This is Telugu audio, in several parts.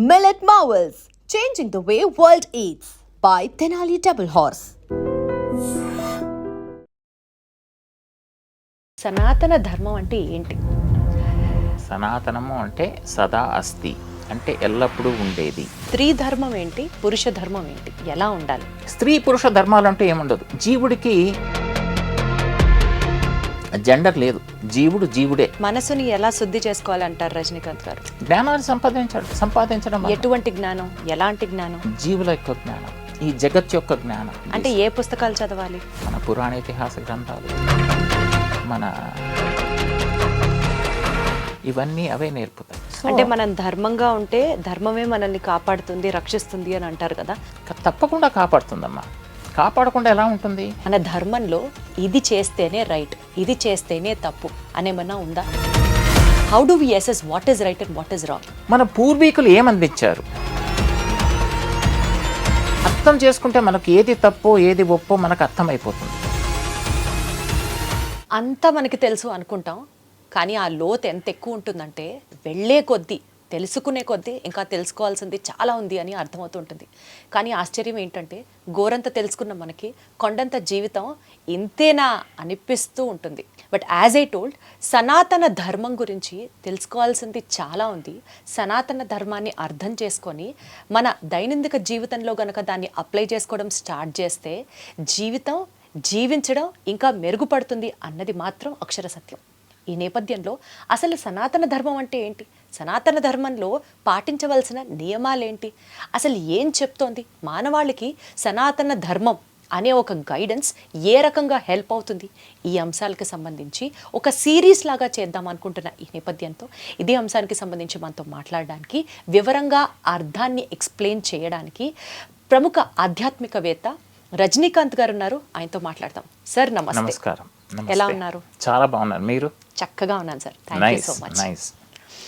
Millet Marvels, changing the way world eats by Tenali Double Horse. సనాతన ధర్మం అంటే ఏంటి? సనాతనము అంటే సదా అస్తి, అంటే ఎల్లప్పుడూ ఉండేది. స్త్రీ ధర్మం ఏంటి? పురుష ధర్మం ఏంటి? ఎలా ఉండాలి? స్త్రీ పురుష ధర్మాలు అంటే ఏముండదు. జీవుడికి జెండర్ లేదు, జీవుడు జీవుడే. మనసుని ఎలా శుద్ధి చేసుకోవాలంటారు రజనీకాంత్ గారు? జ్ఞానాన్ని సంపాదించడం. ఎటువంటి జ్ఞానం? ఎలాంటి జ్ఞానం? జీవుల యొక్క జ్ఞానం, ఈ జగత్ యొక్క జ్ఞానం. అంటే ఏ పుస్తకాలు చదవాలి? మన పురాణ ఇతిహాస గ్రంథాలు, మన ఇవన్నీ అవే నేర్పుతాయి. అంటే మనం ధర్మంగా ఉంటే ధర్మమే మనల్ని కాపాడుతుంది, రక్షిస్తుంది అని అంటారు కదా. తప్పకుండా కాపాడుతుందమ్మా. కాపాడకుండా ఎలా ఉంటుంది? మన ధర్మంలో ఇది చేస్తేనే రైట్, ఇది చేస్తేనే తప్పు అనేమన్నా ఉందా? How do we assess what is right and what is wrong? మన పూర్వీకులు ఏమందించారు అర్థం చేసుకుంటే మనకు ఏది తప్పో ఏది ఒప్పో మనకు అర్థమైపోతుంది. అంతా మనకి తెలుసు అనుకుంటాం, కానీ ఆ లోతు ఎంత ఎక్కువ ఉంటుందంటే వెళ్ళే కొద్దీ, తెలుసుకునే కొద్దీ ఇంకా తెలుసుకోవాల్సింది చాలా ఉంది అని అర్థమవుతుంటుంది. కానీ ఆశ్చర్యం ఏంటంటే గోరంత తెలుసుకున్న మనకి కొండంత జీవితం ఇంతేనా అనిపిస్తూ ఉంటుంది. బట్ యాజ్ ఐ టోల్డ్, సనాతన ధర్మం గురించి తెలుసుకోవాల్సింది చాలా ఉంది. సనాతన ధర్మాన్ని అర్థం చేసుకొని మన దైనందిక జీవితంలో గనక దాన్ని అప్లై చేసుకోవడం స్టార్ట్ చేస్తే జీవితం జీవించడం ఇంకా మెరుగుపడుతుంది అన్నది మాత్రం అక్షర సత్యం. ఈ నేపథ్యంలో అసలు సనాతన ధర్మం అంటే ఏంటి? సనాతన ధర్మంలో పాటించవలసిన నియమాలేంటి? అసలు ఏం చెప్తోంది? మానవాళికి సనాతన ధర్మం అనే ఒక గైడెన్స్ ఏ రకంగా హెల్ప్ అవుతుంది? ఈ అంశాలకు సంబంధించి ఒక సిరీస్ లాగా చేద్దాం అనుకుంటున్న ఈ నేపథ్యంతో ఇదే అంశానికి సంబంధించి మనతో మాట్లాడడానికి, వివరంగా అర్థాన్ని ఎక్స్ప్లెయిన్ చేయడానికి ప్రముఖ ఆధ్యాత్మికవేత్త రజనీకాంత్ గారు ఉన్నారు. ఆయనతో మాట్లాడతాం. సార్ నమస్తే. నమస్కారం. ఎలా ఉన్నారు? చాలా బాగున్నారు. మీరు? చక్కగా ఉన్నాను sir. Thank you so much. Nice,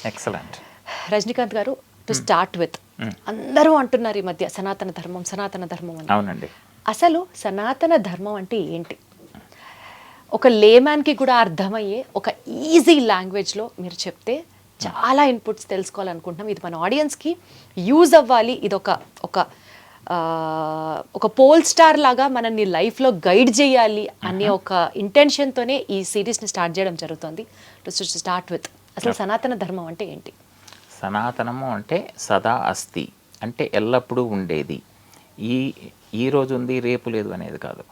excellent. Rajinikanth గారు, టు స్టార్ట్ విత్, అందరూ అంటున్నారు ఈ మధ్య సనాతన ధర్మం, సనాతన ధర్మం అని. అవునండి. అసలు సనాతన ధర్మం అంటే ఏంటి? ఒక లేమ్యాన్కి కూడా అర్థమయ్యే ఒక ఈజీ లాంగ్వేజ్లో మీరు చెప్తే చాలా ఇన్పుట్స్ తెలుసుకోవాలనుకుంటున్నాం. ఇది మన ఆడియన్స్కి యూజ్ అవ్వాలి. ఇది ఒక పోల్ స్టార్ లాగా మనల్ని లైఫ్లో గైడ్ చేయాలి అనే ఒక ఇంటెన్షన్తోనే ఈ సిరీస్ని స్టార్ట్ చేయడం జరుగుతుంది. టు స్టార్ట్ విత్, అసలు సనాతన ధర్మం అంటే ఏంటి? సనాతనము అంటే సదా అస్తి, అంటే ఎల్లప్పుడూ ఉండేది. ఈ రోజు ఉంది రేపు లేదు అనేది కాదు,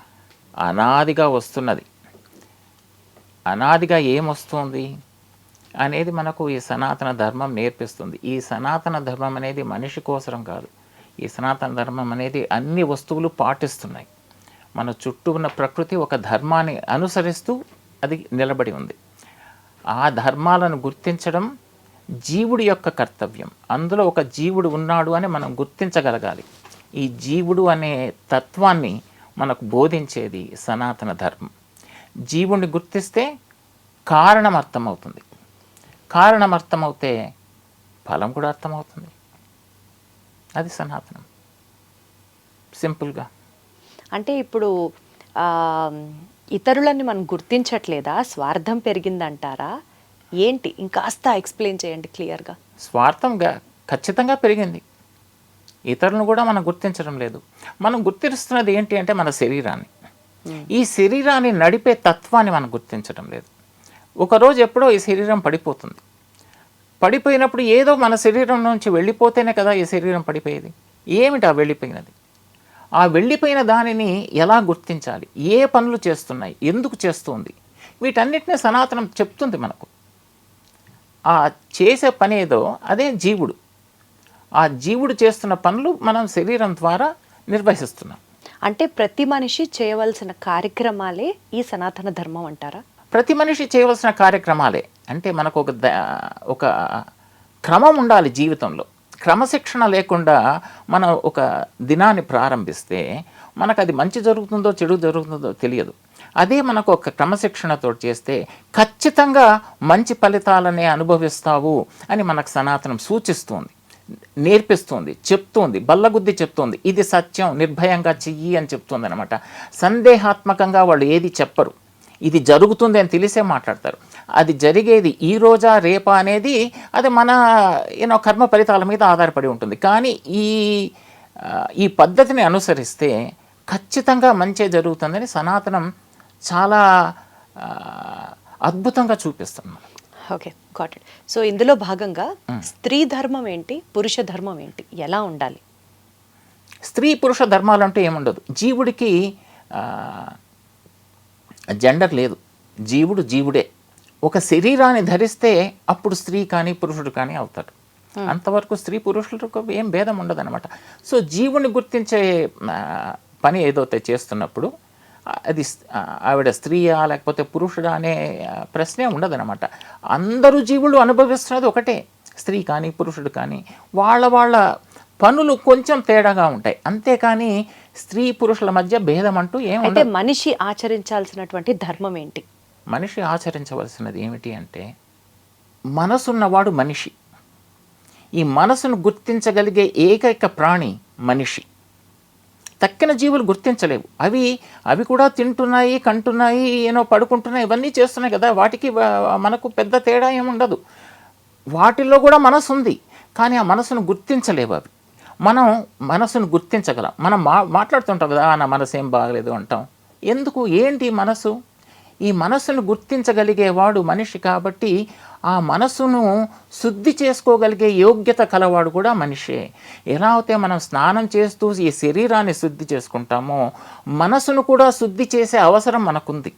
అనాదిగా వస్తున్నది. అనాదిగా ఏమొస్తుంది అనేది మనకు ఈ సనాతన ధర్మం నేర్పిస్తుంది. ఈ సనాతన ధర్మం అనేది మనిషి కోసరం కాదు. ఈ సనాతన ధర్మం అనేది అన్ని వస్తువులు పాటిస్తున్నాయి. మన చుట్టూ ఉన్న ప్రకృతి ఒక ధర్మాన్ని అనుసరిస్తూ అది నిలబడి ఉంది. ఆ ధర్మాలను గుర్తించడం జీవుడి యొక్క కర్తవ్యం. అందులో ఒక జీవుడు ఉన్నాడు అని మనం గుర్తించగలగాలి. ఈ జీవుడు అనే తత్వాన్ని మనకు బోధించేది సనాతన ధర్మం. జీవుడిని గుర్తిస్తే కారణం అర్థమవుతుంది. కారణం అర్థమవుతే ఫలం కూడా అర్థమవుతుంది. అది సనాతనం, సింపుల్గా. అంటే ఇప్పుడు ఇతరులని మనం గుర్తించట్లేదా? స్వార్థం పెరిగిందంటారా? ఏంటి? ఇంకాస్త ఎక్స్ప్లెయిన్ చేయండి క్లియర్గా. స్వార్థంగా ఖచ్చితంగా పెరిగింది. ఇతరులను కూడా మనం గుర్తించడం లేదు. మనం గుర్తిస్తున్నది ఏంటి అంటే మన శరీరాన్ని. ఈ శరీరాన్ని నడిపే తత్వాన్ని మనం గుర్తించడం లేదు. ఒకరోజు ఎప్పుడో ఈ శరీరం పడిపోతుంది. పడిపోయినప్పుడు ఏదో మన శరీరం నుంచి వెళ్ళిపోతేనే కదా ఈ శరీరం పడిపోయేది. ఏమిటి ఆ వెళ్ళిపోయినది? ఆ వెళ్ళిపోయిన దానిని ఎలా గుర్తించాలి? ఏ పనులు చేస్తున్నాయి? ఎందుకు చేస్తుంది? వీటన్నిటినీ సనాతనం చెప్తుంది మనకు. ఆ చేసే పని ఏదో అదే జీవుడు. ఆ జీవుడు చేస్తున్న పనులు మనం శరీరం ద్వారా నిర్వహిస్తున్నాం. అంటే ప్రతి మనిషి చేయవలసిన కార్యక్రమాలే ఈ సనాతన ధర్మం అంటారా? ప్రతి మనిషి చేయవలసిన కార్యక్రమాలే. అంటే మనకు ఒక క్రమం ఉండాలి జీవితంలో. క్రమశిక్షణ లేకుండా మనం ఒక దినాన్ని ప్రారంభిస్తే మనకు అది మంచి జరుగుతుందో చెడు జరుగుతుందో తెలియదు. అదే మనకు ఒక క్రమశిక్షణతో చేస్తే ఖచ్చితంగా మంచి ఫలితాలనే అనుభవిస్తావు అని మనకు సనాతనం సూచిస్తుంది, నేర్పిస్తుంది, చెప్తుంది, బల్లగుద్ది చెప్తుంది. ఇది సత్యం, నిర్భయంగా చెయ్యి అని చెప్తుంది అనమాట. సందేహాత్మకంగా వాళ్ళు ఏది చెప్పరు. ఇది జరుగుతుంది అని తెలిసే మాట్లాడతారు. అది జరిగేది ఈ రోజా రేపా అనేది అది మన కర్మ ఫలితాల మీద ఆధారపడి ఉంటుంది. కానీ ఈ పద్ధతిని అనుసరిస్తే ఖచ్చితంగా మంచి జరుగుతుందని సనాతనం చాలా అద్భుతంగా చూపిస్తుంది మనకు. Okay, got it. సో ఇందులో భాగంగా స్త్రీ ధర్మం ఏంటి, పురుష ధర్మం ఏంటి, ఎలా ఉండాలి? స్త్రీ పురుష ధర్మాలంటూ ఏముండదు. జీవుడికి జెండర్ లేదు. జీవుడు జీవుడే. ఒక శరీరాన్ని ధరిస్తే అప్పుడు స్త్రీ కానీ పురుషుడు కానీ అవుతాడు. అంతవరకు స్త్రీ పురుషులకు ఏం భేదం ఉండదు అనమాట. సో జీవుని గుర్తించే పని ఏదైతే చేస్తున్నప్పుడు అది ఆవిడ స్త్రీయా లేకపోతే పురుషుడా అనే ప్రశ్నే ఉండదన్నమాట. అందరూ జీవులు అనుభవిస్తున్నది ఒకటే. స్త్రీ కానీ పురుషుడు కానీ వాళ్ళ పనులు కొంచెం తేడాగా ఉంటాయి. అంతేకాని స్త్రీ పురుషుల మధ్య భేదం అంటూ అంటే మనిషి ఆచరించాల్సినటువంటి ధర్మం ఏంటి? మనిషి ఆచరించవలసినది ఏమిటి అంటే, మనసున్నవాడు మనిషి. ఈ మనసును గుర్తించగలిగే ఏకైక ప్రాణి మనిషి. తక్కిన జీవులు గుర్తించలేవు. అవి కూడా తింటున్నాయి, కంటున్నాయి, పడుకుంటున్నాయి, ఇవన్నీ చేస్తున్నాయి కదా. వాటికి మనకు పెద్ద తేడా ఏముండదు. వాటిల్లో కూడా మనసు ఉంది, కానీ ఆ మనసును గుర్తించలేవు అవి. మనం మనసును గుర్తించగలం. మనం మాట్లాడుతుంటాం కదా, నా మనసు ఏం బాగలేదు అంటాం. ఎందుకు? ఏంటి మనసు? ఈ మనసును గుర్తించగలిగేవాడు మనిషి. కాబట్టి ఆ మనసును శుద్ధి చేసుకోగలిగే యోగ్యత కలవాడు కూడా మనిషే. ఎలా అయితే మనం స్నానం చేస్తూ ఈ శరీరాన్ని శుద్ధి చేసుకుంటామో, మనసును కూడా శుద్ధి చేసే అవసరం మనకుంది.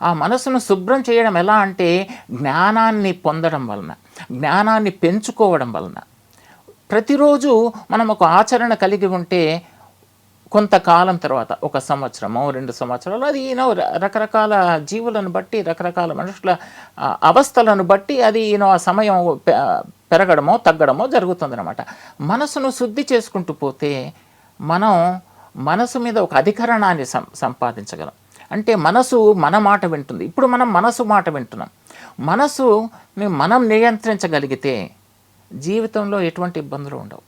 ఆ మనసును శుభ్రం చేయడం ఎలా అంటే, జ్ఞానాన్ని పొందడం వలన, జ్ఞానాన్ని పెంచుకోవడం వలన. ప్రతిరోజు మనం ఒక ఆచరణ కలిగి ఉంటే కొంతకాలం తర్వాత, 1 సంవత్సరమో 2 సంవత్సరాలు, అది రకరకాల జీవులను బట్టి, రకరకాల మనుషుల అవస్థలను బట్టి అది ఆ సమయం పెరగడమో తగ్గడమో జరుగుతుందన్నమాట. మనసును శుద్ధి చేసుకుంటూ పోతే మనం మనసు మీద ఒక అధికరణాన్ని సంపాదించగలం. అంటే మనసు మన మాట వింటుంది. ఇప్పుడు మనం మనసు మాట వింటున్నాం. మనసుని మనం నియంత్రించగలిగితే జీవితంలో ఎటువంటి ఇబ్బందులు ఉండవు.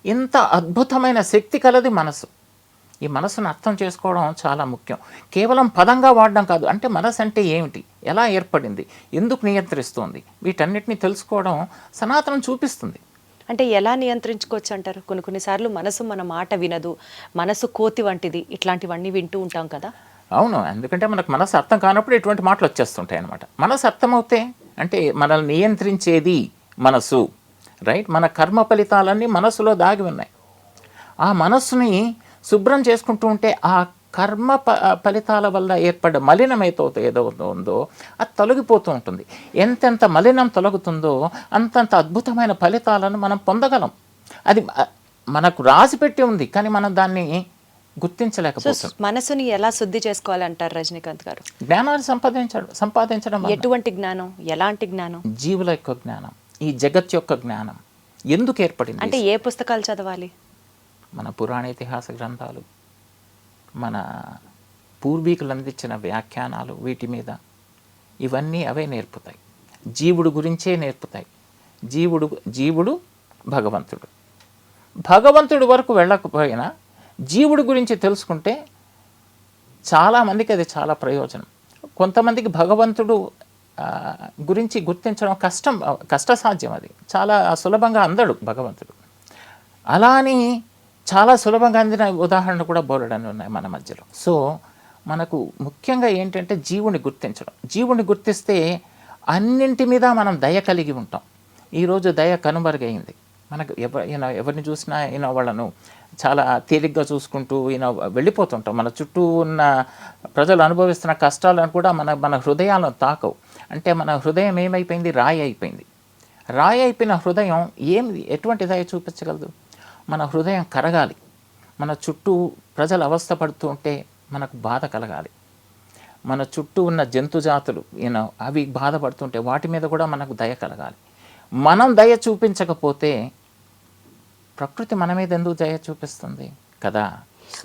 ఇంత అద్భుతమైన శక్తి కలది మనసు. ఈ మనసును అర్థం చేసుకోవడం చాలా ముఖ్యం. కేవలం పదంగా వాడడం కాదు. అంటే మనసు అంటే ఏమిటి, ఎలా ఏర్పడింది, ఎందుకు నియంత్రిస్తుంది, వీటన్నిటిని తెలుసుకోవడం సనాతనం చూపిస్తుంది. అంటే ఎలా నియంత్రించుకోవచ్చు అంటారు? కొన్నిసార్లు మనసు మన మాట వినదు, మనసు కోతి వంటిది, ఇట్లాంటివన్నీ వింటూ ఉంటాం కదా. అవును, ఎందుకంటే మనకు మనసు అర్థం కానప్పుడు ఇటువంటి మాటలు వచ్చేస్తుంటాయి అన్నమాట. మనసు అర్థమవుతే అంటే మనల్ని నియంత్రించేది మనసు, రైట్? మన కర్మ ఫలితాలన్నీ మనసులో దాగి ఉన్నాయి. ఆ మనస్సుని శుభ్రం చేసుకుంటూ ఉంటే ఆ కర్మ ఫలితాల వల్ల ఏర్పడ్డ మలినం ఏదో ఉందో అది తొలగిపోతూ ఉంటుంది. ఎంతెంత మలినం తొలగుతుందో అంతంత అద్భుతమైన ఫలితాలను మనం పొందగలం. అది మనకు రాసి పెట్టి ఉంది, కానీ మనం దాన్ని గుర్తించలేకపోతున్నాం. మనసుని ఎలా శుద్ధి చేసుకోవాలంటారు రజనీకాంత్ గారు? జ్ఞానాన్ని సంపాదించడం. ఎటువంటి జ్ఞానం, ఎలాంటి జ్ఞానం? జీవుల యొక్క జ్ఞానం, ఈ జగత్ యొక్క జ్ఞానం. ఎందుకు ఏర్పడింది అంటే ఏ పుస్తకాలు చదవాలి? మన పురాణ ఇతిహాస గ్రంథాలు, మన పూర్వీకులు అందించిన వ్యాఖ్యానాలు, వీటి మీద ఇవన్నీ అవే నేర్పుతాయి. జీవుడు గురించే నేర్పుతాయి. జీవుడు భగవంతుడు వరకు వెళ్ళకపోయినా జీవుడు గురించి తెలుసుకుంటే చాలామందికి అది చాలా ప్రయోజనం. కొంతమందికి భగవంతుడు గురించి గుర్తించడం కష్టసాధ్యం. అది చాలా సులభంగా అందడు భగవంతుడు. అలా అని చాలా సులభంగా అందిన ఉదాహరణలు కూడా బోలెడని ఉన్నాయి మన మధ్యలో. సో మనకు ముఖ్యంగా ఏంటంటే జీవుని గుర్తించడం. జీవుని గుర్తిస్తే అన్నింటి మీద మనం దయ కలిగి ఉంటాం. ఈరోజు దయ కనుమరుగైంది. మనకు ఎవరిని చూసినా వాళ్ళను చాలా తేలిగ్గా చూసుకుంటూ వెళ్ళిపోతుంటాం. మన చుట్టూ ఉన్న ప్రజలు అనుభవిస్తున్న కష్టాలను కూడా మన హృదయాలను తాకవు. అంటే మన హృదయం ఏమైపోయింది? రాయి అయిపోయింది. రాయి అయిపోయిన హృదయం ఎటువంటి దయ చూపించగలదు? మన హృదయం కరగాలి. మన చుట్టూ ప్రజలు అవస్థపడుతూ ఉంటే మనకు బాధ కలగాలి. మన చుట్టూ ఉన్న జంతుజాతులు అవి బాధపడుతుంటే వాటి మీద కూడా మనకు దయ కలగాలి. మనం దయ చూపించకపోతే ప్రకృతి మన మీద ఎందుకు దయ చూపిస్తుంది కదా?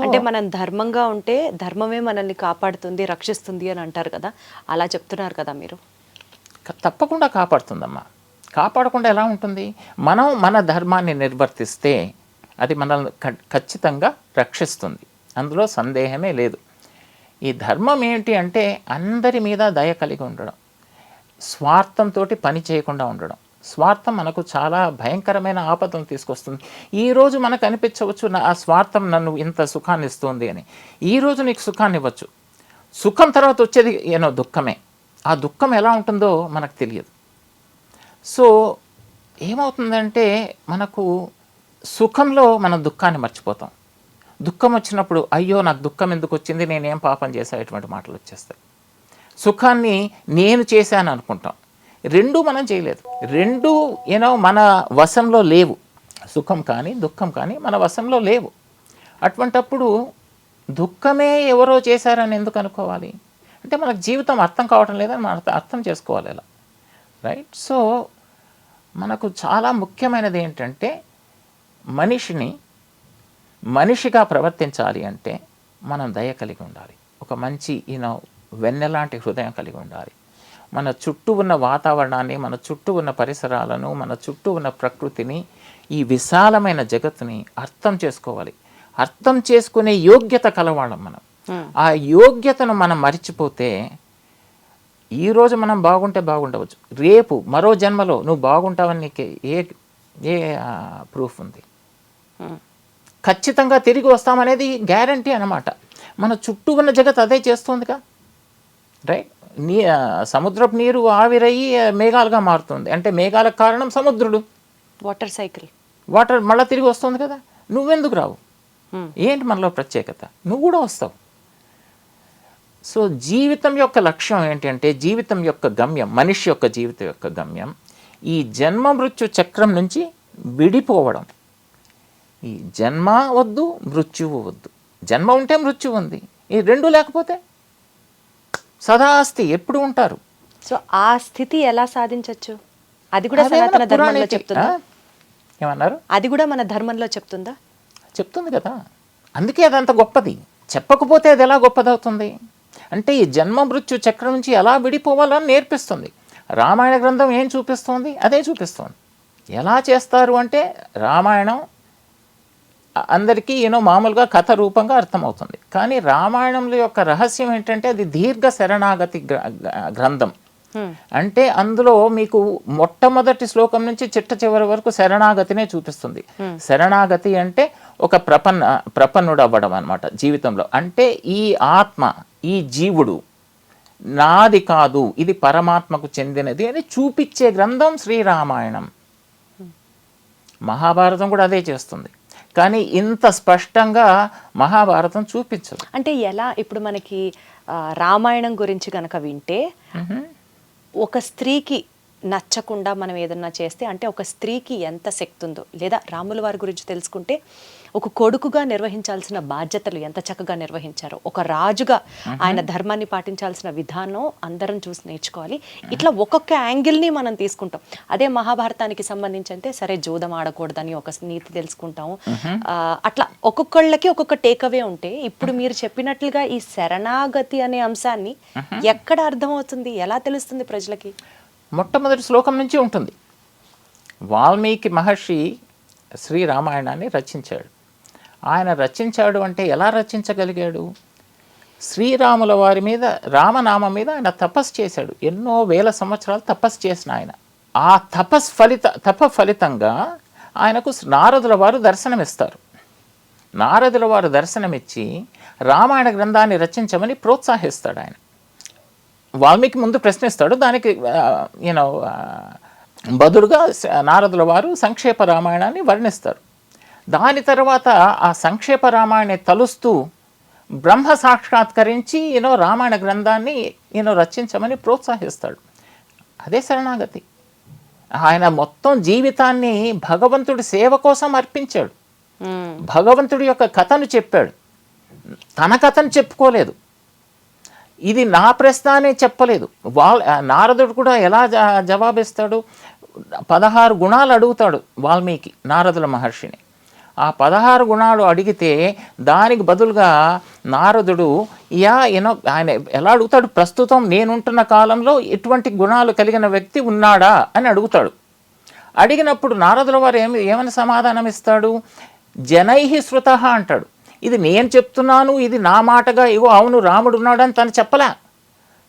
అంటే మనం ధర్మంగా ఉంటే ధర్మమే మనల్ని కాపాడుతుంది, రక్షిస్తుంది అని అంటారు కదా. అలా చెప్తున్నారు కదా మీరు. తప్పకుండా కాపాడుతుందమ్మా. కాపాడకుండా ఎలా ఉంటుంది? మనం మన ధర్మాన్ని నిర్వర్తిస్తే అది మనల్ని ఖచ్చితంగా రక్షిస్తుంది. అందులో సందేహమే లేదు. ఈ ధర్మం ఏంటి అంటే అందరి మీద దయ కలిగి ఉండడం, స్వార్థంతో పని చేయకుండా ఉండడం. స్వార్థం మనకు చాలా భయంకరమైన ఆపదను తీసుకొస్తుంది. ఈరోజు మనకు అనిపించవచ్చు ఆ స్వార్థం నన్ను ఇంత సుఖాన్ని ఇస్తుంది అని. ఈరోజు నీకు సుఖాన్ని ఇవ్వచ్చు, సుఖం తర్వాత వచ్చేది దుఃఖమే. ఆ దుఃఖం ఎలా ఉంటుందో మనకు తెలియదు. సో ఏమవుతుందంటే మనకు సుఖంలో మనం దుఃఖాన్ని మర్చిపోతాం. దుఃఖం వచ్చినప్పుడు అయ్యో నాకు దుఃఖం ఎందుకు వచ్చింది, నేనేం పాపం చేశా, ఇటువంటి మాటలు వచ్చేస్తాయి. సుఖాన్ని నేను చేశాను అనుకుంటాం. రెండూ మనం చేయలేదు. రెండూ మన వశంలో లేవు. సుఖం కానీ దుఃఖం కానీ మన వశంలో లేవు. అటువంటప్పుడు దుఃఖమే ఎవరో చేశారని ఎందుకు అనుకోవాలి? అంటే మనకు జీవితం అర్థం కావటం లేదని మనం అర్థం చేసుకోవాలి ఇలా, రైట్? సో మనకు చాలా ముఖ్యమైనది ఏంటంటే మనిషిగా ప్రవర్తించాలి అంటే మనం దయ కలిగి ఉండాలి. ఒక మంచి వెన్నెలాంటి హృదయం కలిగి ఉండాలి. మన చుట్టూ ఉన్న వాతావరణాన్ని, మన చుట్టూ ఉన్న పరిసరాలను, మన చుట్టూ ఉన్న ప్రకృతిని, ఈ విశాలమైన జగత్తుని అర్థం చేసుకోవాలి. అర్థం చేసుకునే యోగ్యత కలవాళ్ళం మనం. ఆ యోగ్యతను మనం మరిచిపోతే ఈరోజు మనం బాగుంటే బాగుండవచ్చు, రేపు మరో జన్మలో నువ్వు బాగుంటావని నీకు ఏ ప్రూఫ్ ఉంది? ఖచ్చితంగా తిరిగి వస్తామనేది గ్యారంటీ అన్నమాట. మన చుట్టూ ఉన్న జగత్ అదే చేస్తుందిగా, రైట్? సముద్రపు నీరు ఆవిరయ్యి మేఘాలుగా మారుతుంది. అంటే మేఘాలకు కారణం సముద్రుడు. వాటర్ సైకిల్, వాటర్ మళ్ళీ తిరిగి వస్తుంది కదా. నువ్వెందుకు రావు? ఏంటి మనలో ప్రత్యేకత? నువ్వు కూడా వస్తావు. సో జీవితం యొక్క లక్ష్యం ఏంటి అంటే, జీవితం యొక్క గమ్యం, మనిషి యొక్క జీవితం యొక్క గమ్యం ఈ జన్మ మృత్యు చక్రం నుంచి విడిపోవడం. ఈ జన్మ వద్దు, మృత్యువు వద్దు. జన్మ ఉంటే మృత్యు ఉంది, ఈ రెండు లేకపోతే సదాస్తి ఎప్పుడు ఉంటారు. సో ఆ స్థితి ఎలా సాధించవచ్చు? అది కూడా సనాతన ధర్మంలో చెప్తుందా? ఏమన్నారు? అది కూడా మన ధర్మంలో చెప్తుందా? చెప్తుంది కదా. అందుకే అదంత గొప్పది. చెప్పకపోతే అది ఎలా గొప్పదవుతుంది? అంటే ఈ జన్మ మృత్యు చక్రం నుంచి ఎలా విడిపోవాలని నేర్పిస్తుంది. రామాయణ గ్రంథం ఏం చూపిస్తుంది? అదే చూపిస్తుంది. ఎలా చేస్తారు అంటే రామాయణం అందరికీ మామూలుగా కథ రూపంగా అర్థమవుతుంది. కానీ రామాయణంలో యొక్క రహస్యం ఏంటంటే అది దీర్ఘ శరణాగతి గ్రంథం. అంటే అందులో మీకు మొట్టమొదటి శ్లోకం నుంచి చిట్ట చివరి వరకు శరణాగతినే చూపిస్తుంది. శరణాగతి అంటే ఒక ప్రపన్నుడు అవ్వడం అన్నమాట జీవితంలో. అంటే ఈ ఆత్మ, ఈ జీవుడు నాది కాదు, ఇది పరమాత్మకు చెందినది అని చూపించే గ్రంథం శ్రీరామాయణం. మహాభారతం కూడా అదే చేస్తుంది. కానీ ఇంత స్పష్టంగా మహాభారతం చూపించదు. అంటే ఎలా? ఇప్పుడు మనకి రామాయణం గురించి కనుక వింటే ఒక స్త్రీకి నచ్చకుండా మనం ఏదన్నా చేస్తే, అంటే ఒక స్త్రీకి ఎంత శక్తి ఉందో, లేదా రాముల వారి గురించి తెలుసుకుంటే ఒక కొడుకుగా నిర్వహించాల్సిన బాధ్యతలు ఎంత చక్కగా నిర్వహించారో, ఒక రాజుగా ఆయన ధర్మాన్ని పాటించాల్సిన విధానం అందరం చూసి నేర్చుకోవాలి. ఇట్లా ఒక్కొక్క యాంగిల్ని మనం తీసుకుంటాం. అదే మహాభారతానికి సంబంధించి అంటే సరే జూదం ఆడకూడదని ఒక నీతి తెలుసుకుంటాం. అట్లా ఒక్కొక్కళ్ళకి ఒక్కొక్క టేక్అవే ఉంటే, ఇప్పుడు మీరు చెప్పినట్లుగా ఈ శరణాగతి అనే అంశాన్ని ఎక్కడ అర్థమవుతుంది, ఎలా తెలుస్తుంది ప్రజలకి? మొట్టమొదటి శ్లోకం నుంచి ఉంటుంది. వాల్మీకి మహర్షి శ్రీరామాయణాన్ని రచించాడు. ఆయన రచించాడు అంటే ఎలా రచించగలిగాడు? శ్రీరాముల వారి మీద, రామనామం మీద ఆయన తపస్సు చేశాడు. ఎన్నో వేల సంవత్సరాలు తపస్సు చేసిన ఆయన. ఆ తప ఫలితంగా ఆయనకు నారదుల వారు దర్శనమిస్తారు. నారదుల వారు దర్శనమిచ్చి రామాయణ గ్రంథాన్ని రచించమని ప్రోత్సహిస్తాడు ఆయన. వాల్మీకి ముందు ప్రశ్నిస్తాడు, దానికి బదులుగా నారదుల వారు సంక్షేప రామాయణాన్ని వర్ణిస్తారు. దాని తర్వాత ఆ సంక్షేప రామాయణాన్ని తలుస్తూ బ్రహ్మ సాక్షాత్కరించి రామాయణ గ్రంథాన్ని రచించమని ప్రోత్సహిస్తాడు. అదే శరణాగతి. ఆయన మొత్తం జీవితాన్ని భగవంతుడి సేవ కోసం అర్పించాడు. భగవంతుడి యొక్క కథను చెప్పాడు, తన కథను చెప్పుకోలేదు. ఇది నా ప్రశ్న అనే చెప్పలేదు. నారదుడు కూడా ఎలా జవాబిస్తాడు? 16 గుణాలు అడుగుతాడు వాల్మీకి నారదుల మహర్షిని. ఆ 16 గుణాలు అడిగితే దానికి బదులుగా నారదుడు ఆయన ఎలా అడుగుతాడు? ప్రస్తుతం నేనుంటున్న కాలంలో ఎటువంటి గుణాలు కలిగిన వ్యక్తి ఉన్నాడా అని అడుగుతాడు. అడిగినప్పుడు నారదుల వారు ఏమని సమాధానం ఇస్తాడు? జనైహి శృతః అంటాడు. ఇది నేను చెప్తున్నాను, ఇది నా మాటగా ఇగో అవును రాముడు ఉన్నాడని తను చెప్పలే.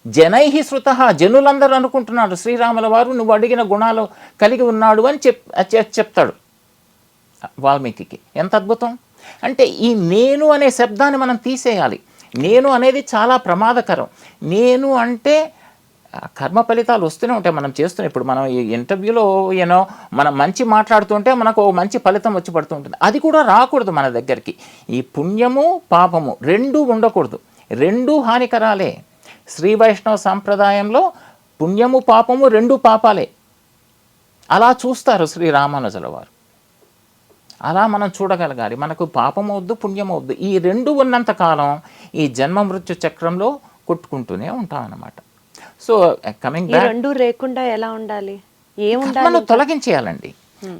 జనైహి శృత, జనులందరూ అనుకుంటున్నారు శ్రీరాముల వారు నువ్వు అడిగిన గుణాలు కలిగి ఉన్నాడు అని చెప్తాడు వాల్మీకి. ఎంత అద్భుతం! అంటే ఈ నేను అనే శబ్దాన్ని మనం తీసేయాలి. నేను అనేది చాలా ప్రమాదకరం. నేను అంటే కర్మ ఫలితాలు వస్తూనే ఉంటాయి మనం చేస్తున్నాం. ఇప్పుడు మనం ఈ ఇంటర్వ్యూలో మనం మంచి మాట్లాడుతుంటే మనకు మంచి ఫలితం వచ్చి పడుతూ ఉంటుంది. అది కూడా రాకూడదు మన దగ్గరికి. ఈ పుణ్యము పాపము రెండూ ఉండకూడదు, రెండూ హానికరాలే. శ్రీ వైష్ణవ సాంప్రదాయంలో పుణ్యము పాపము రెండూ పాపాలే. అలా చూస్తారు శ్రీ రామానుజుల వారు. అలా మనం చూడగలగాలి. మనకు పాపము వద్దు, పుణ్యము వద్దు. ఈ రెండు ఉన్నంతకాలం ఈ జన్మ మృత్యు చక్రంలో కొట్టుకుంటూనే ఉంటాం అన్నమాట. సో కమింగ్ బ్యాక్, రెండు లేకుండా ఎలా ఉండాలి? కర్మను తొలగించేయాలండి.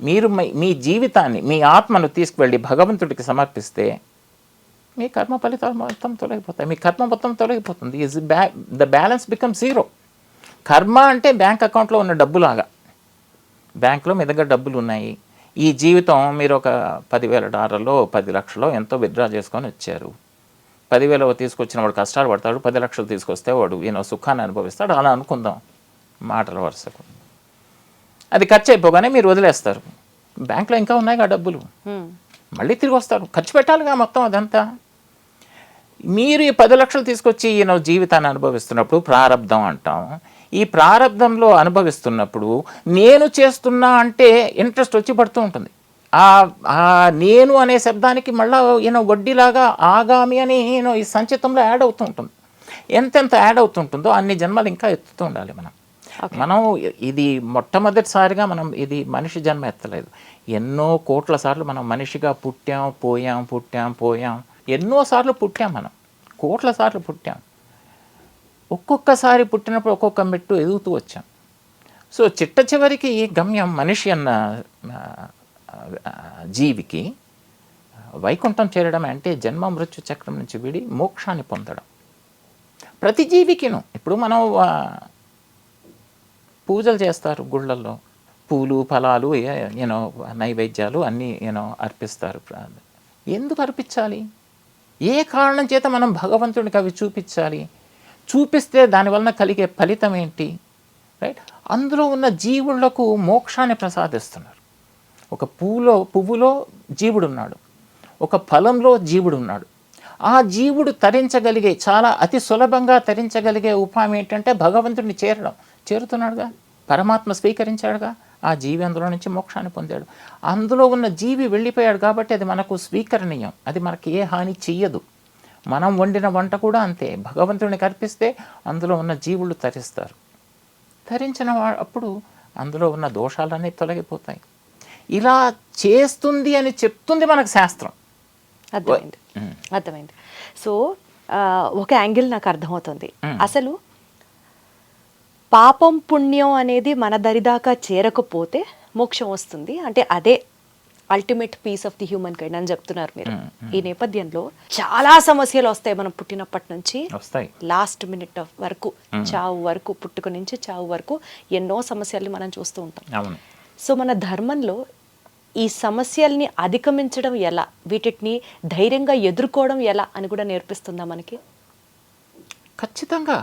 మీరు మీ జీవితాన్ని, మీ ఆత్మను తీసుకువెళ్ళి భగవంతుడికి సమర్పిస్తే మీ కర్మ ఫలితాలు మొత్తం తొలగిపోతాయి. మీ కర్మ మొత్తం తొలగిపోతుంది. The balance become zero. కర్మ అంటే బ్యాంక్ అకౌంట్లో ఉన్న డబ్బులాగా. బ్యాంకులో మీ దగ్గర డబ్బులు ఉన్నాయి. ఈ జీవితం మీరు ఒక $10,000 10 లక్షలో ఎంతో విత్డ్రా చేసుకొని వచ్చారు. 10,000 తీసుకొచ్చిన వాడు కష్టాలు పడతాడు, 10 లక్షలు తీసుకొస్తే వాడు సుఖాన్ని అనుభవిస్తాడు. అలా అనుకుందాం మాటల వరుసకు. అది ఖర్చు అయిపోగానే మీరు వదిలేస్తారు. బ్యాంకులో ఇంకా ఉన్నాయి ఆ డబ్బులు, మళ్ళీ తిరిగి వస్తారు. ఖర్చు పెట్టాలిగా మొత్తం అదంతా. మీరు ఈ 10 లక్షలు తీసుకొచ్చి జీవితాన్ని అనుభవిస్తున్నప్పుడు ప్రారంధం అంటాం. ఈ ప్రారంధంలో అనుభవిస్తున్నప్పుడు నేను చేస్తున్నా అంటే ఇంట్రెస్ట్ వచ్చి పడుతూ ఉంటుంది. నేను అనే శబ్దానికి మళ్ళీ వడ్డీలాగా ఆగామి అని ఈ సంచితంలో యాడ్ అవుతూ ఉంటుంది. ఎంతెంత యాడ్ అవుతుంటుందో అన్ని జన్మలు ఇంకా ఎత్తుతూ ఉండాలి మనం. ఇది మొట్టమొదటిసారిగా మనం ఇది మనిషి జన్మ ఎత్తలేదు. ఎన్నో కోట్ల సార్లు మనం మనిషిగా పుట్టాం పోయాం. ఎన్నోసార్లు పుట్టాం మనం, కోట్ల సార్లు పుట్టాం. ఒక్కొక్కసారి పుట్టినప్పుడు ఒక్కొక్క మెట్టు ఎదుగుతూ వచ్చాం. సో చిట్ట చివరికి గమ్యం మనిషి అన్న జీవికి వైకుంఠం చేరడం అంటే జన్మ మృత్యు చక్రం నుంచి విడి మోక్షాన్ని పొందడం. ప్రతి జీవికిను. ఇప్పుడు మనం పూజలు చేస్తారు గుళ్ళల్లో, పూలు ఫలాలు నైవేద్యాలు అన్నీ అర్పిస్తారు. ఎందుకు అర్పించాలి? ఏ కారణం చేత మనం భగవంతుడికి అవి చూపించాలి? చూపిస్తే దానివలన కలిగే ఫలితం ఏంటి? రైట్? అందులో ఉన్న జీవులకు మోక్షాన్ని ప్రసాదిస్తున్నారు. ఒక పువ్వులో జీవుడు ఉన్నాడు, ఒక ఫలంలో జీవుడు ఉన్నాడు. ఆ జీవుడు తరించగలిగే, చాలా అతి సులభంగా తరించగలిగే ఉపాయం ఏంటంటే భగవంతుడిని చేరుతున్నాడుగా, పరమాత్మ స్వీకరించాడుగా. ఆ జీవి అందులో నుంచి మోక్షాన్ని పొందాడు. అందులో ఉన్న జీవి వెళ్ళిపోయాడు కాబట్టి అది మనకు స్వీకరణీయం. అది మనకి ఏ హాని చెయ్యదు. మనం వండిన వంట కూడా అంతే. భగవంతుడిని కర్పిస్తే అందులో ఉన్న జీవులు తరిస్తారు. తరించిన అప్పుడు అందులో ఉన్న దోషాలన్నీ తొలగిపోతాయి. ఇలా చేస్తుంది అని చెప్తుంది మనకు శాస్త్రం. అర్థమైంది. సో ఒక యాంగిల్ నాకు అర్థమవుతుంది. అసలు పాపం పుణ్యం అనేది మన దరిదాకా చేరకపోతే మోక్షం వస్తుంది అంటే అదే ultimate peace of the humankind అని చెప్తున్నారు మీరు. ఈ నేపథ్యంలో చాలా సమస్యలు వస్తాయి. మనం పుట్టినప్పటి నుంచి లాస్ట్ మినిట్ వరకు, చావు వరకు, పుట్టుక నుంచి చావు వరకు ఎన్నో సమస్యల్ని మనం చూస్తూ ఉంటాం. సో మన ధర్మంలో ఈ సమస్యల్ని అధిగమించడం ఎలా, వీటిని ధైర్యంగా ఎదుర్కోవడం ఎలా అని కూడా నేర్పిస్తుందా మనకి? ఖచ్చితంగా.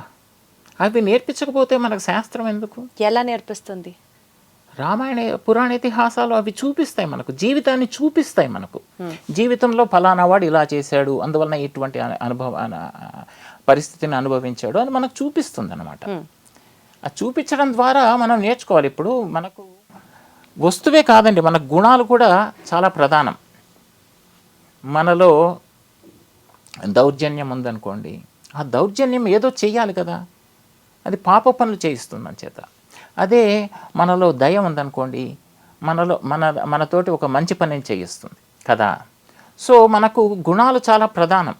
అవి నేర్పించకపోతే మనకు శాస్త్రం ఎందుకు? ఎలా నేర్పిస్తుంది? రామాయణ పురాణ ఇతిహాసాలు అవి చూపిస్తాయి మనకు, జీవితాన్ని చూపిస్తాయి మనకు. జీవితంలో ఫలానా వాడు ఇలా చేశాడు, అందువలన ఇటువంటి పరిస్థితిని అనుభవించాడు అని మనకు చూపిస్తుంది అనమాట. అది చూపించడం ద్వారా మనం నేర్చుకోవాలి. ఇప్పుడు మనకు వస్తువే కాదండి, మన గుణాలు కూడా చాలా ప్రధానం. మనలో దౌర్జన్యం ఉందనుకోండి, ఆ దౌర్జన్యం ఏదో చెయ్యాలి కదా, అది పాప పనులు చేయిస్తుంది అని చేత. అదే మనలో దయ ఉందనుకోండి, మనతోటి ఒక మంచి పనిని చేయిస్తుంది కదా. సో మనకు గుణాలు చాలా ప్రధానం.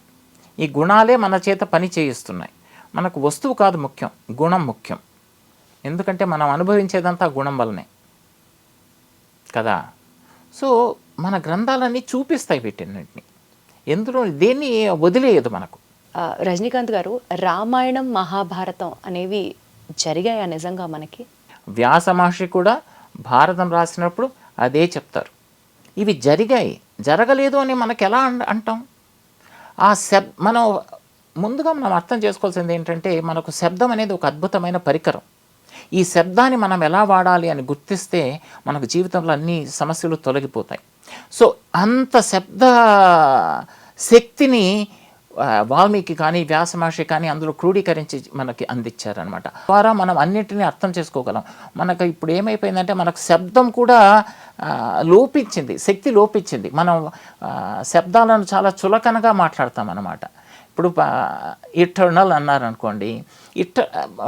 ఈ గుణాలే మన చేత పని చేయిస్తున్నాయి. మనకు వస్తువు కాదు ముఖ్యం, గుణం ముఖ్యం. ఎందుకంటే మనం అనుభవించేదంతా గుణం వల్లనే కదా. సో మన గ్రంథాలన్నీ చూపిస్తాయి వీటన్నింటినీ, ఎందులో దేన్ని వదిలేయదు మనకు. రజనీకాంత్ గారు, రామాయణం మహాభారతం అనేవి జరిగాయా నిజంగా మనకి? వ్యాస మహర్షి కూడా భారతం రాసినప్పుడు అదే చెప్తారు. ఇవి జరిగాయి, జరగలేదు అని మనకు ఎలా అంటాం? మనం ముందుగా మనం అర్థం చేసుకోవాల్సింది ఏంటంటే, మనకు శబ్దం అనేది ఒక అద్భుతమైన పరికరం. ఈ శబ్దాన్ని మనం ఎలా వాడాలి అని గుర్తిస్తే మనకు జీవితంలో అన్ని సమస్యలు తొలగిపోతాయి. సో అంత శబ్ద శక్తిని వాల్మీకి కానీ వ్యాస మహర్షి కానీ అందులో క్రోడీకరించి మనకి అందించారనమాట. ద్వారా మనం అన్నిటినీ అర్థం చేసుకోగలం. మనకు ఇప్పుడు ఏమైపోయిందంటే మనకు శబ్దం కూడా లోపించింది, శక్తి లోపించింది. మనం శబ్దాలను చాలా చులకనగా మాట్లాడతాం అన్నమాట. ఇప్పుడు ఇటర్నల్ అన్నారనుకోండి,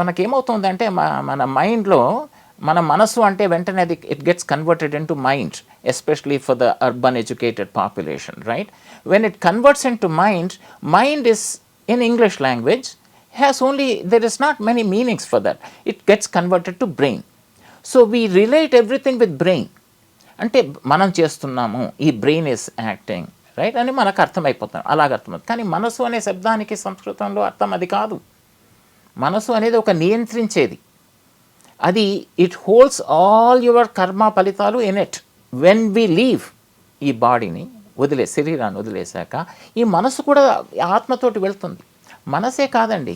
మనకేమవుతుందంటే మన మైండ్లో మన మనసు అంటే వెంటనే అది it gets converted in to mind, especially for the urban educated population, right? When it converts into mind, mind is in English language has only, there is not many meanings for that. It gets converted to brain. So we relate everything with brain. అంటే మనం చేస్తున్నాము, ఈ బ్రెయిన్ ఇస్ యాక్టింగ్, రైట్ అని మనకు అర్థమైపోతాం, అలాగ అర్థమవుతుంది. కానీ మనసు అనే శబ్దానికి సంస్కృతంలో అర్థం అది కాదు. మనసు అనేది ఒక నియంత్రించేది. అది it holds all your karma ఫలితాలు in it. When we leave ఈ బాడీని శరీరాన్ని వదిలేశాక ఈ మనసు కూడా ఆత్మతోటి వెళ్తుంది. మనసే కాదండి,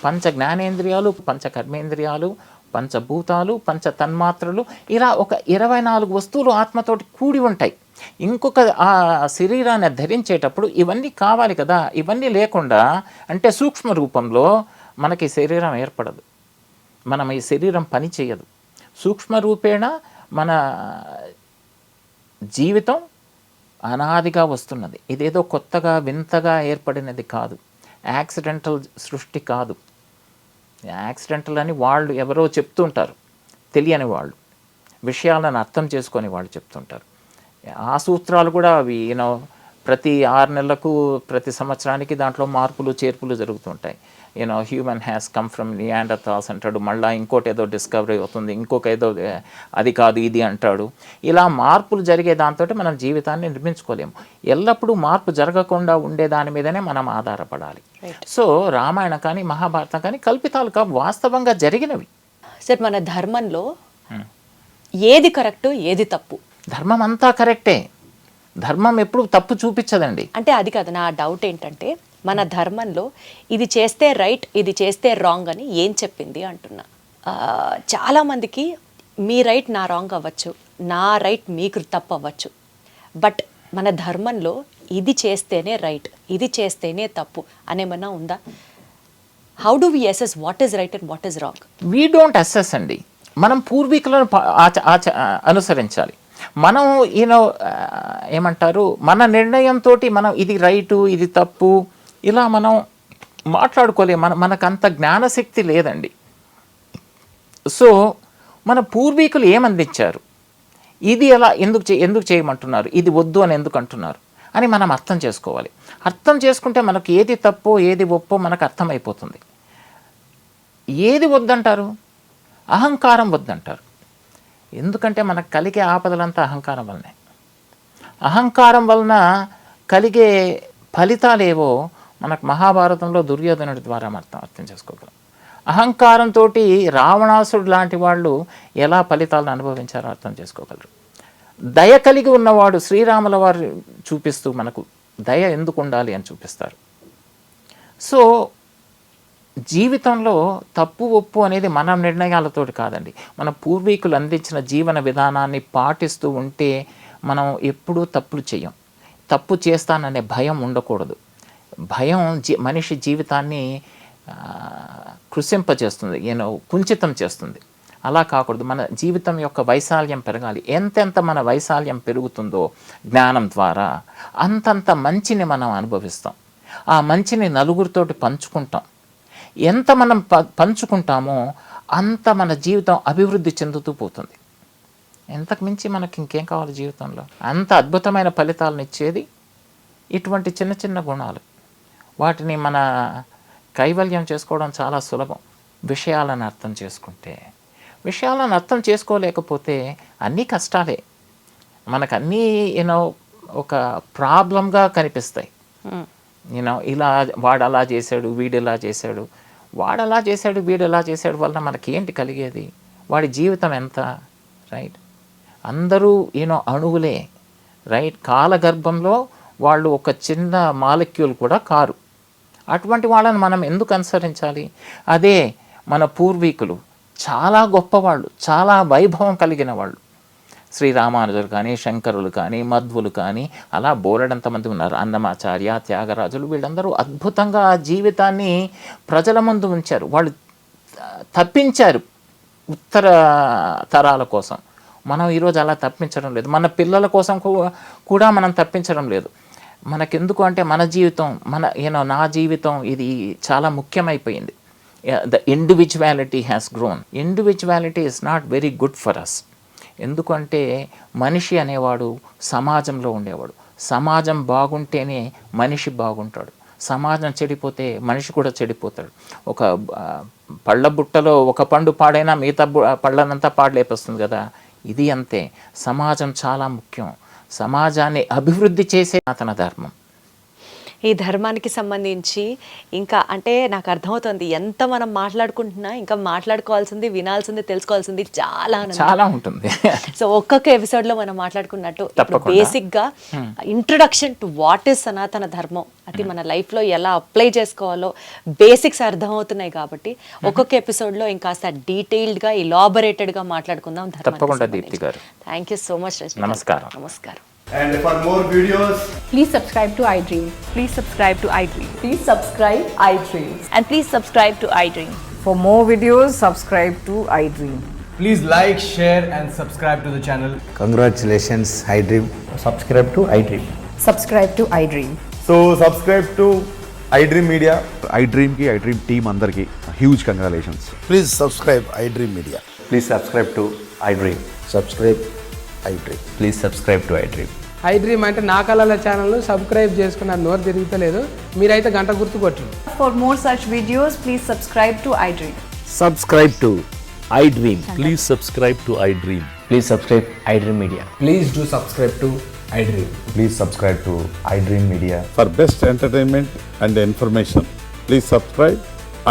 పంచ జ్ఞానేంద్రియాలు, పంచ కర్మేంద్రియాలు, పంచభూతాలు, పంచ తన్మాత్రలు, ఇలా ఒక 24 వస్తువులు ఆత్మతోటి కూడి ఉంటాయి. ఇంకొక ఆ శరీరాన్ని ధరించేటప్పుడు ఇవన్నీ కావాలి కదా. ఇవన్నీ లేకుండా అంటే సూక్ష్మ రూపంలో మనకి శరీరం ఏర్పడదు, మనం ఈ శరీరం పని చేయదు. సూక్ష్మ రూపేణ మన జీవితం అనాదిగా వస్తున్నది. ఇదేదో కొత్తగా వింతగా ఏర్పడినది కాదు, యాక్సిడెంటల్ సృష్టి కాదు. యాక్సిడెంటల్ అని వాళ్ళు ఎవరో చెప్తుంటారు, తెలియని వాళ్ళు, విషయాలను అర్థం చేసుకొని వాళ్ళు చెప్తుంటారు. ఆ సూత్రాలు కూడా అవి ప్రతి 6 నెలలకు ప్రతి సంవత్సరానికి దాంట్లో మార్పులు చేర్పులు జరుగుతుంటాయి. హ్యూమన్ హ్యాస్ కమ్ ఫ్రమ్ నియాండర్థాల్స్ అంటాడు, మళ్ళీ ఇంకోటి ఏదో డిస్కవరీ అవుతుంది, ఇంకొక ఏదో అది కాదు ఇది అంటాడు. ఇలా మార్పులు జరిగే దాంతో మనం జీవితాన్ని నిర్మించుకోలేము. ఎల్లప్పుడూ మార్పు జరగకుండా ఉండే దాని మీదనే మనం ఆధారపడాలి. సో రామాయణ కానీ మహాభారతం కానీ కల్పితాలు కావు, వాస్తవంగా జరిగినవి. సార్, మన ధర్మంలో ఏది కరెక్ట్ ఏది తప్పు? ధర్మం అంతా కరెక్టే, ధర్మం ఎప్పుడు తప్పు చూపించదండి. అంటే అది కాదు, నా డౌట్ ఏంటంటే మన ధర్మంలో ఇది చేస్తే రైట్, ఇది చేస్తే రాంగ్ అని ఏం చెప్పింది అంటున్నా. చాలామందికి మీ రైట్ నా రాంగ్ అవ్వచ్చు, నా రైట్ మీకు తప్పు అవ్వచ్చు. బట్ మన ధర్మంలో ఇది చేస్తేనే రైట్, ఇది చేస్తేనే తప్పు అనేమన్నా ఉందా? How do we assess what is right and what is wrong? We don't assess అండి, మనం పూర్వీకులను అనుసరించాలి. మనం ఏమంటారు, మన నిర్ణయంతో మనం ఇది రైటు ఇది తప్పు ఇలా మనం మాట్లాడుకోలేము. మనకంత జ్ఞానశక్తి లేదండి. సో మన పూర్వీకులు ఏమందించారు, ఇది ఎలా ఎందుకు చేయమంటున్నారు, ఇది వద్దు అని ఎందుకు అంటున్నారు అని మనం అర్థం చేసుకోవాలి. అర్థం చేసుకుంటే మనకు ఏది తప్పో ఏది ఒప్పో మనకు అర్థమైపోతుంది. ఏది వద్దంటారు? అహంకారం వద్దంటారు. ఎందుకంటే మనకు కలిగే ఆపదలంతా అహంకారం వల్లనే. అహంకారం వలన కలిగే ఫలితాలేవో మనకు మహాభారతంలో దుర్యోధనుడి ద్వారా అర్థం చేసుకోగలం. అహంకారంతో రావణాసుడు లాంటి వాళ్ళు ఎలా ఫలితాలను అనుభవించారో అర్థం చేసుకోగలరు. దయ కలిగి ఉన్నవాడు శ్రీరాముల వారు చూపిస్తూ మనకు దయ ఎందుకు ఉండాలి అని చూపిస్తారు. సో జీవితంలో తప్పు ఒప్పు అనేది మన నిర్ణయాలతోటి కాదండి, మన పూర్వీకులు అందించిన జీవన విధానాన్ని పాటిస్తూ ఉంటే మనం ఎప్పుడూ తప్పులు చేయం. తప్పు చేస్తాననే భయం ఉండకూడదు. భయం మనిషి జీవితాన్ని కృషింపజేస్తుంది, కుంచితం చేస్తుంది. అలా కాకూడదు. మన జీవితం యొక్క వైశాల్యం పెరగాలి. ఎంతెంత మన వైశాల్యం పెరుగుతుందో జ్ఞానం ద్వారా అంతంత మంచిని మనం అనుభవిస్తాం. ఆ మంచిని నలుగురితోటి పంచుకుంటాం. ఎంత మనం పంచుకుంటామో అంత మన జీవితం అభివృద్ధి చెందుతూ పోతుంది. ఎంతకు మించి మనకి ఇంకేం కావాలి జీవితంలో? అంత అద్భుతమైన ఫలితాలను ఇచ్చేది ఇటువంటి చిన్న చిన్న గుణాలు. వాటిని మన కైవల్యం చేసుకోవడం చాలా సులభం, విషయాలను అర్థం చేసుకుంటే. విషయాలను అర్థం చేసుకోలేకపోతే అన్నీ కష్టాలే, మనకు అన్నీ ఒక ప్రాబ్లంగా కనిపిస్తాయి. ఇలా వాడు అలా చేశాడు, వీడు ఇలా చేశాడు, వాడు అలా చేశాడు, వీడు ఎలా చేశాడు వలన మనకేంటి కలిగేది? వాడి జీవితం ఎంత? రైట్, అందరూ అణువులే, రైట్. కాలగర్భంలో వాళ్ళు ఒక చిన్న మాలిక్యూల్ కూడా కారు. అటువంటి వాళ్ళని మనం ఎందుకు అనుసరించాలి? అదే మన పూర్వీకులు చాలా గొప్పవాళ్ళు, చాలా వైభవం కలిగిన వాళ్ళు. శ్రీరామానుజులు కానీ, శంకరులు కానీ, మధ్వులు కానీ, అలా బోలెడంతమంది ఉన్నారు. అన్నమాచార్య, త్యాగరాజులు, వీళ్ళందరూ అద్భుతంగా ఆ జీవితాన్ని ప్రజల ముందు ఉంచారు. వాళ్ళు తప్పించారు ఉత్తర తరాల కోసం. మనం ఈరోజు అలా తప్పించడం లేదు. మన పిల్లల కోసం కూడా మనం తప్పించడం లేదు. మనకెందుకు అంటే మన జీవితం, నా జీవితం ఇది చాలా ముఖ్యమైపోయింది. The individuality has grown. Individuality is not very good for us. ఎందుకంటే మనిషి అనేవాడు సమాజంలో ఉండేవాడు. సమాజం బాగుంటేనే మనిషి బాగుంటాడు. సమాజం చెడిపోతే మనిషి కూడా చెడిపోతాడు. ఒక పళ్ళ బుట్టలో ఒక పండు పాడైనా మిగతా పళ్ళనంతా పాడలేపొస్తుంది కదా. ఇది అంతే. సమాజం చాలా ముఖ్యం. సమాజాన్ని అభివృద్ధి చేసే అతని ధర్మం. ఈ ధర్మానికి సంబంధించి ఇంకా అంటే నాకు అర్థమవుతుంది, ఎంత మనం మాట్లాడుకుంటున్నా ఇంకా మాట్లాడుకోవాల్సింది, వినాల్సింది, తెలుసుకోవాల్సింది చాలా ఉంటుంది. సో ఒక్కొక్క ఎపిసోడ్లో మనం మాట్లాడుకున్నట్టు బేసిక్గా ఇంట్రొడక్షన్ టు వాట్ ఈస్ సనాతన ధర్మం, అది మన లైఫ్లో ఎలా అప్లై చేసుకోవాలో బేసిక్స్ అర్థమవుతున్నాయి. కాబట్టి ఒక్కొక్క ఎపిసోడ్లో ఇంకాస్త డీటెయిల్డ్గా, ఇలాబొరేటెడ్గా మాట్లాడుకుందాం. తప్పకుండా దీప్తి గారు. Thank you so much. నమస్కారం. నమస్కారం. And for more videos, Please subscribe to iDream. Please subscribe to iDream. Please subscribe iDream. And please subscribe to iDream. For more videos, subscribe to iDream. please like, share and subscribe to the channel. Congratulations, iDream. Subscribe to iDream. Subscribe to iDream. So subscribe to iDream Media. iDream ki iDream team andarki huge congratulations. Please subscribe iDream Media. Please subscribe to iDream. Subscribe iDream. Please subscribe to iDream. iDream అంటే నా కళల ఛానల్ సబ్స్క్రైబ్ చేసుకున్న నోరు తిరుగుతలేదు, మీరైతే గంట గుర్తు కొట్టండి. For more such videos, please subscribe to iDream. Subscribe to iDream. Please subscribe to iDream. Please subscribe iDream Media. Please do subscribe to iDream. Please subscribe to iDream Media. For best entertainment and information, please subscribe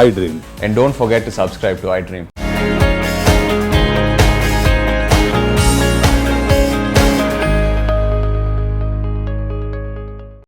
iDream. And don't forget to subscribe to iDream.